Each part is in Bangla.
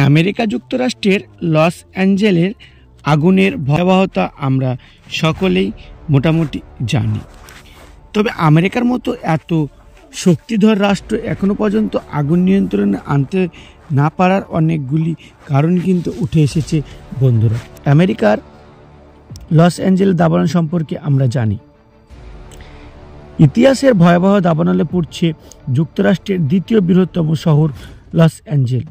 আমেরিকা যুক্তরাষ্ট্রের লস অ্যাঞ্জেলের আগুনের ভয়াবহতা আমরা সকলেই মোটামুটি জানি। তবে আমেরিকার মতো এত শক্তিধর রাষ্ট্র এখনো পর্যন্ত আগুন নিয়ন্ত্রণে আনতে না পারার অনেকগুলি কারণ কিন্তু উঠে এসেছে বন্ধুরা। আমেরিকার লস অ্যাঞ্জেল দাবানল সম্পর্কে আমরা জানি। ইতিহাসের ভয়াবহ দাবানলে পড়ছে যুক্তরাষ্ট্রের দ্বিতীয় বৃহত্তম শহর লস অ্যাঞ্জেল।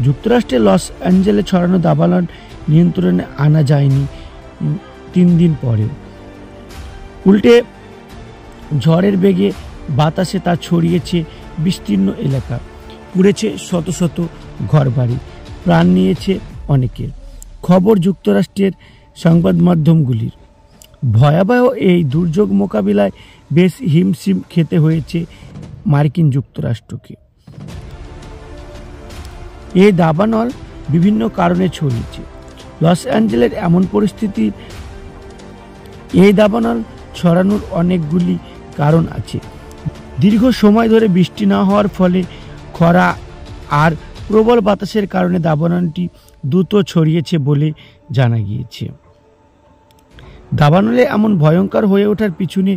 যুক্তরাষ্ট্রের লস অ্যাঞ্জেলে ছড়ানো দাবানল নিয়ন্ত্রণে আনা যায়নি 3 দিন পরেও। উল্টে ঝড়ের বেগে বাতাসে তা ছড়িয়েছে বিস্তীর্ণ এলাকা, পুড়েছে শত শত ঘরবাড়ি, প্রাণ নিয়েছে অনেকের। খবর যুক্তরাষ্ট্রের সংবাদ মাধ্যমগুলির। ভয়াবহ এই দুর্যোগ মোকাবিলায় বেশ হিমশিম খেতে হয়েছে মার্কিন যুক্তরাষ্ট্রকে। এই দাবানল বিভিন্ন কারণে ছড়িয়েছে। লস অ্যাঞ্জেলের এমন পরিস্থিতি, এই দাবানল ছড়ানোর অনেকগুলি কারণ আছে। দীর্ঘ সময় ধরে বৃষ্টি না হওয়ার ফলে খরা আর প্রবল বাতাসের কারণে দাবানলটি দ্রুত ছড়িয়েছে বলে জানা গিয়েছে। দাবানলে এমন ভয়ঙ্কর হয়ে ওঠার পিছনে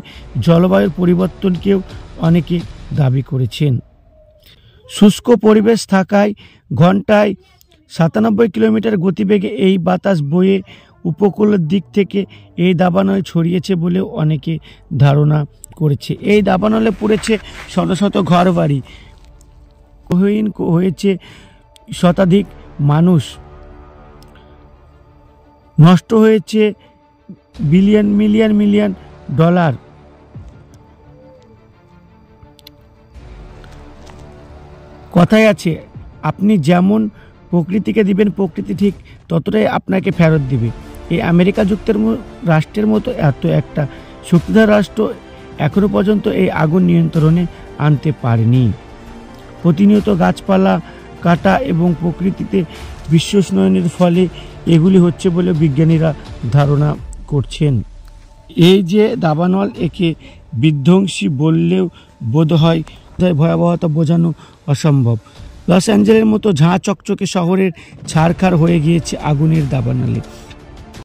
জলবায়ুর পরিবর্তনকেও অনেকে দাবি করেছেন। শুষ্ক পরিবেশ থাকায় ঘন্টায় 97 কিলোমিটার গতিবেগে এই বাতাস বয়ে উপকূলের দিক থেকে এই দাবানল ছড়িয়েছে বলেও অনেকে ধারণা করেছে। এই দাবানলে পড়েছে শত শত ঘরবাড়ি, হয়েছে শতাধিক মানুষ, নষ্ট হয়েছে মিলিয়ন ডলার। কথায় আছে, আপনি যেমন প্রকৃতিকে দিবেন প্রকৃতি ঠিক ততটাই আপনাকে ফেরত দিবে। এই আমেরিকা রাষ্ট্রের মতো এত একটা শক্তিধর রাষ্ট্র এখনো পর্যন্ত এই আগুন নিয়ন্ত্রণে আনতে পারেনি। প্রতিনিয়ত গাছপালা কাটা এবং প্রকৃতিতে বিশ্বউষ্ণায়নের ফলে এগুলি হচ্ছে বলে বিজ্ঞানীরা ধারণা করছেন। এই যে দাবানল, একে বিধ্বংসী বললেও বোধ হয় ভয়াবহতা বোঝানো অসম্ভব। লস অ্যাঞ্জেলের মতো ঝাঁ চকচকে শহরের ছারখার হয়ে গিয়েছে আগুনের দাবানলে।